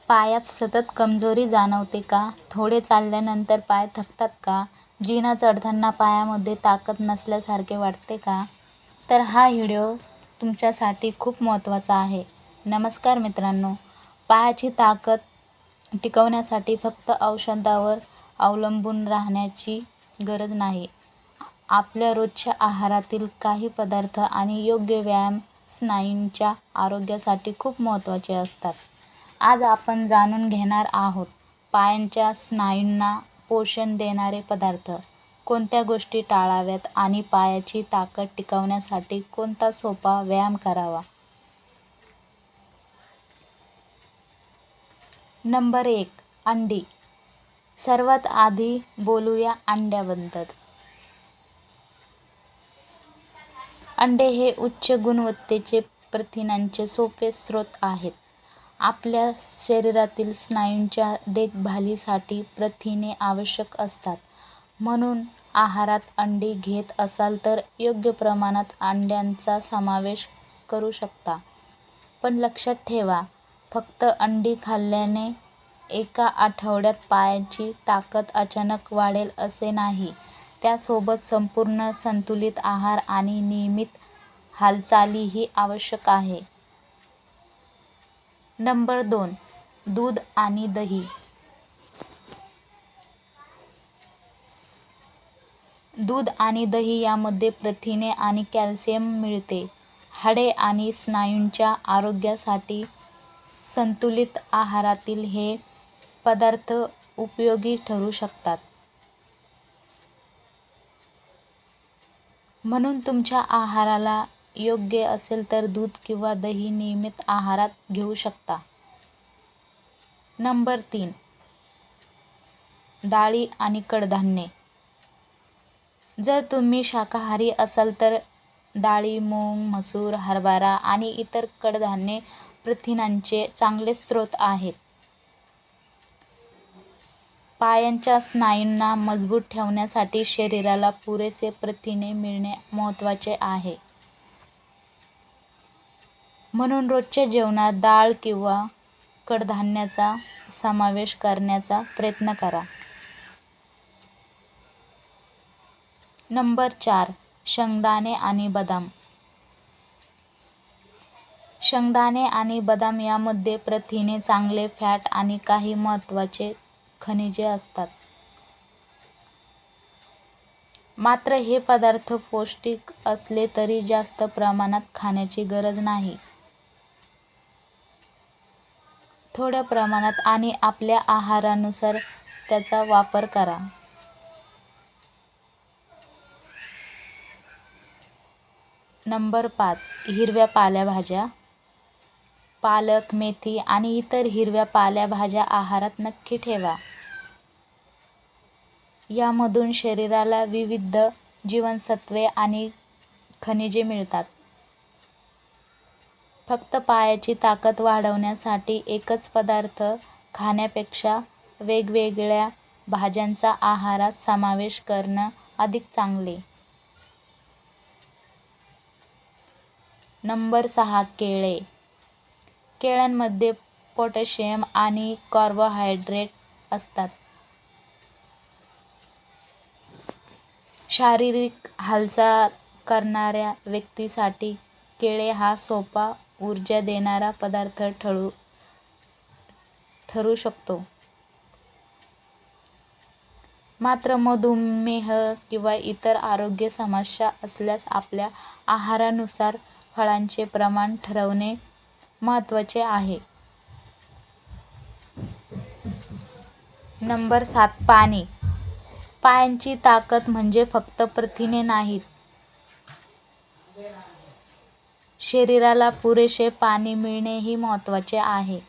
पायात सतत कमजोरी जाणवते का? थोडे चालल्यानंतर पाय थकतात का? जिना चढताना पायामध्ये ताकद नसल्यासारखे वाटते का? तर हा व्हिडिओ तुमच्यासाठी खूप महत्त्वाचा आहे. नमस्कार मित्रांनो, पायाची ताकद टिकवण्यासाठी फक्त औषधावर अवलंबून राहण्याची गरज नाही. आपल्या रोजच्या आहारातील काही पदार्थ आणि योग्य व्यायाम स्नायूंच्या आरोग्यासाठी खूप महत्त्वाचे असतात. आज आपण जाणून घेणार आहोत पायांच्या स्नायूंना पोषण देणारे पदार्थ, कोणत्या गोष्टी टाळाव्यात आणि पायाची ताकद टिकवण्यासाठी कोणता सोपा व्यायाम करावा. नंबर 1. अंडी. सर्वात आधी बोलूया अंड्याबद्दल. अंडे हे उच्च गुणवत्तेचे प्रथिनांचे सोपे स्रोत आहेत. आपल्या शरीरातील स्नायूंच्या देखभालीसाठी प्रथिने आवश्यक असतात. म्हणून आहारात अंडी घेत असाल तर योग्य प्रमाणात अंड्यांचा समावेश करू शकता. पण लक्षात ठेवा, फक्त अंडी खाल्ल्याने एका आठवड्यात पायाची ताकद अचानक वाढेल असे नाही. त्यासोबत संपूर्ण संतुलित आहार आणि नियमित हालचालीही आवश्यक आहे. नंबर 2. दूध आणि दही. दूध आणि दही यामध्ये प्रथिने आणि कॅल्शियम मिळते. हाडे आणि स्नायूंच्या आरोग्यासाठी संतुलित आहारातील हे पदार्थ उपयोगी ठरू शकतात. म्हणून तुमच्या आहाराला योग्य असेल तर दूध किंवा दही नियमित आहारात घेऊ शकता. नंबर 3. डाळी आणि कडधान्ये. जर तुम्ही शाकाहारी असाल तर डाळी, मूग, मसूर, हरभरा आणि इतर कडधान्ये प्रथिनांचे चांगले स्रोत आहेत. पायांच्या स्नायूंना मजबूत ठेवण्यासाठी शरीराला पुरेसे प्रथिने मिळणे महत्त्वाचे आहे. म्हणून रोजच्या जेवणात डाळ किंवा कडधान्याचा समावेश करण्याचा प्रयत्न करा. नंबर 4. शेंगदाणे आणि बदाम. शेंगदाणे आणि बदाम यामध्ये प्रथिने, चांगले फॅट आणि काही महत्त्वाचे खनिजे असतात. मात्र हे पदार्थ पौष्टिक असले तरी जास्त प्रमाणात खाण्याची गरज नाही. थोड्या प्रमाणात आणि आपल्या आहारानुसार त्याचा वापर करा. नंबर 5. हिरव्या पालेभाज्या. पालक, मेथी आणि इतर हिरव्या पालेभाज्या आहारात नक्की ठेवा. यामधून शरीराला विविध जीवनसत्त्वे आणि खनिजे मिळतात. फक्त पायाची ताकद वाढवण्यासाठी एकच पदार्थ खाण्यापेक्षा वेगवेगळ्या भाज्यांचा आहारात समावेश करणं अधिक चांगले. नंबर 6. केळे. केळ्यांमध्ये पोटॅशियम आणि कार्बोहायड्रेट असतात. शारीरिक हालचाल करणाऱ्या व्यक्तीसाठी केळे हा सोपा, ऊर्जा देणारा पदार्थ ठरू शकतो. मात्र मधुमेह किंवा इतर आरोग्य समस्या असल्यास आपल्या आहारानुसार फळांचे प्रमाण ठरवणे महत्त्वाचे आहे. नंबर 7. पाणी. पायांची ताकद म्हणजे फक्त प्रथिने नाहीत. शरीराला पुरेसे पाणी मिळणेही महत्त्वाचे आहे.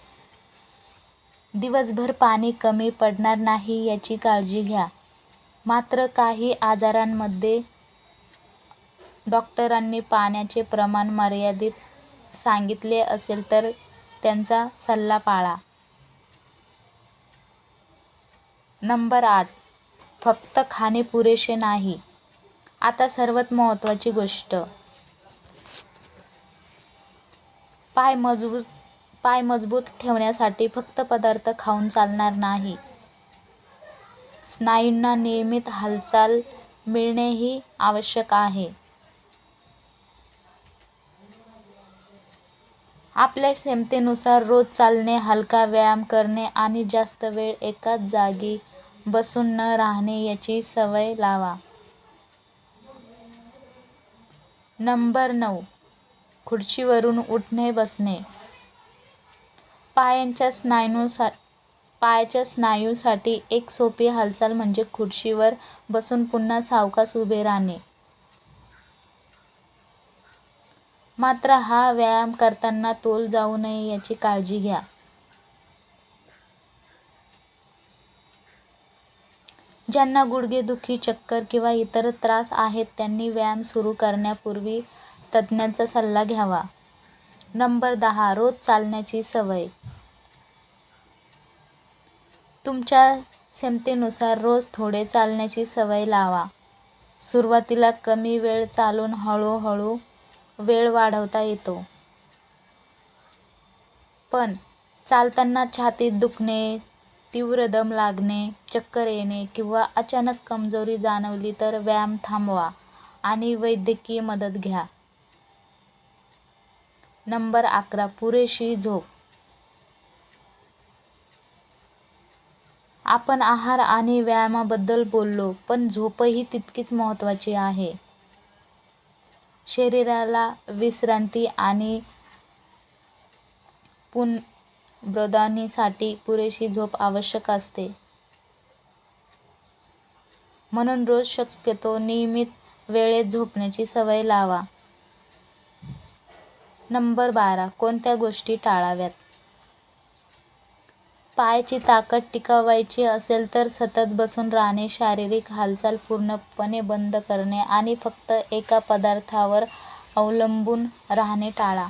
दिवसभर पाणी कमी पडणार नाही याची काळजी घ्या. मात्र काही आजारांमध्ये डॉक्टरांनी पाण्याचे प्रमाण मर्यादित सांगितले असेल तर त्यांचा सल्ला पाळा. नंबर 8. फक्त खाणे पुरेसे नाही. आता सर्वात महत्त्वाची गोष्ट. पाय मजबूत पाय मजबूत ठेवण्यासाठी फक्त पदार्थ खाऊन चालणार नाही. स्नायूंना नियमित हालचाल मिळणेही आवश्यक आहे. आपल्या क्षमतेनुसार रोज चालणे, हलका व्यायाम करणे आणि जास्त वेळ एकाच जागी बसून न राहणे याची सवय लावा. नंबर 9. खुर्चीवरून उठणे बसणे. पायाच्या स्नायूंसाठी एक सोपी हालचाल म्हणजे खुर्चीवर बसून पुन्हा सावकाश उभे राहणे. मात्र हा व्यायाम करताना तोल जाऊ नये याची काळजी घ्या. ज्यांना गुडघेदुखी, चक्कर किंवा इतर त्रास आहेत त्यांनी व्यायाम सुरू करण्यापूर्वी तज्ज्ञांचा सल्ला घ्यावा. नंबर 10. रोज चालण्याची सवय. तुमच्या क्षमतेनुसार रोज थोडे चालण्याची सवय लावा. सुरुवातीला कमी वेळ चालून हळूहळू वेळ वाढवता येतो. पण चालताना छातीत दुखणे, तीव्र दम लागणे, चक्कर येणे किंवा अचानक कमजोरी जाणवली तर व्यायाम थांबवा आणि वैद्यकीय मदत घ्या. नंबर 11. पुरेशी झोप. आपण आहार आणि व्यायामाबद्दल बोललो, पण झोपही तितकीच महत्त्वाची आहे. शरीराला विश्रांती आणि पुनरुत्थानासाठी पुरेशी झोप आवश्यक असते. म्हणून रोज शक्यतो नियमित वेळेत झोपण्याची सवय लावा. नंबर 12. कोणत्या गोष्टी टाळाव्यात. पायाची ताकद टिकवायची असेल तर सतत बसून राहणे, शारीरिक हालचाल पूर्णपणे बंद करणे आणि फक्त एका पदार्थावर अवलंबून राहणे टाळा.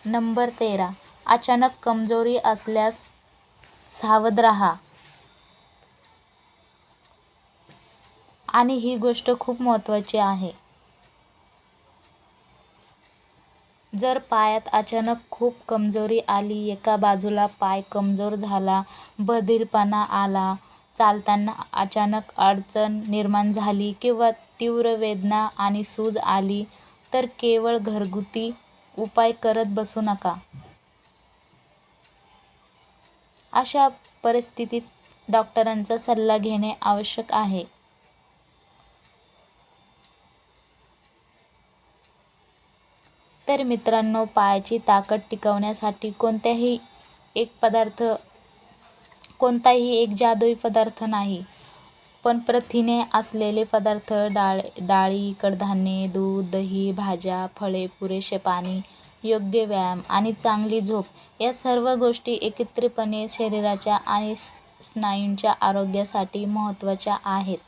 नंबर 13. अचानक कमजोरी असल्यास सावध राहा. आणि ही गोष्ट खूप महत्त्वाची आहे. जर पायात अचानक खूप कमजोरी आली, एका बाजूला पाय कमजोर झाला, बधीरपणा आला, चालताना अचानक अडचण निर्माण झाली किंवा तीव्र वेदना आणि सूज आली, तर केवळ घरगुती उपाय करत बसू नका. अशा परिस्थितीत डॉक्टरांचा सल्ला घेणे आवश्यक आहे. तर मित्रांनो, पायाची ताकद टिकवण्यासाठी कोणताही एक जादुई पदार्थ नाही, पण प्रथिने असलेले पदार्थ, डाळी, कडधान्ये, दूध, दही, भाज्या, फळे, पुरेसे पाणी, योग्य व्यायाम आणि चांगली झोप या सर्व गोष्टी एकत्रितपणे शरीराच्या आणि स्नायूंच्या आरोग्यासाठी महत्त्वाच्या आहेत.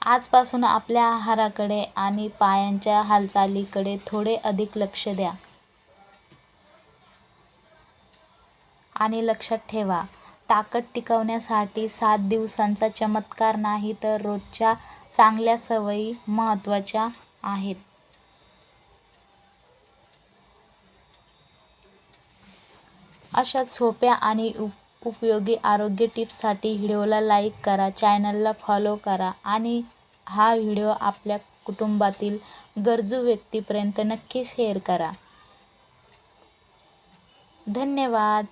आजपासून आपल्या आहाराकडे आणि पायांच्या हालचालीकडे थोडे अधिक लक्ष द्या. आणि लक्षात ठेवा, ताकद टिकवण्यासाठी 7 दिवसांचा चमत्कार नाही, तर रोजच्या चांगल्या सवयी महत्त्वाच्या आहेत. अशाच सोप्या आणि उपयोगी आरोग्य टिप्ससाठी व्हिडिओला लाईक करा, चॅनलला फॉलो करा आणि हा व्हिडिओ आपल्या कुटुंबातील गरजू व्यक्तींपर्यंत नक्की शेअर करा. धन्यवाद.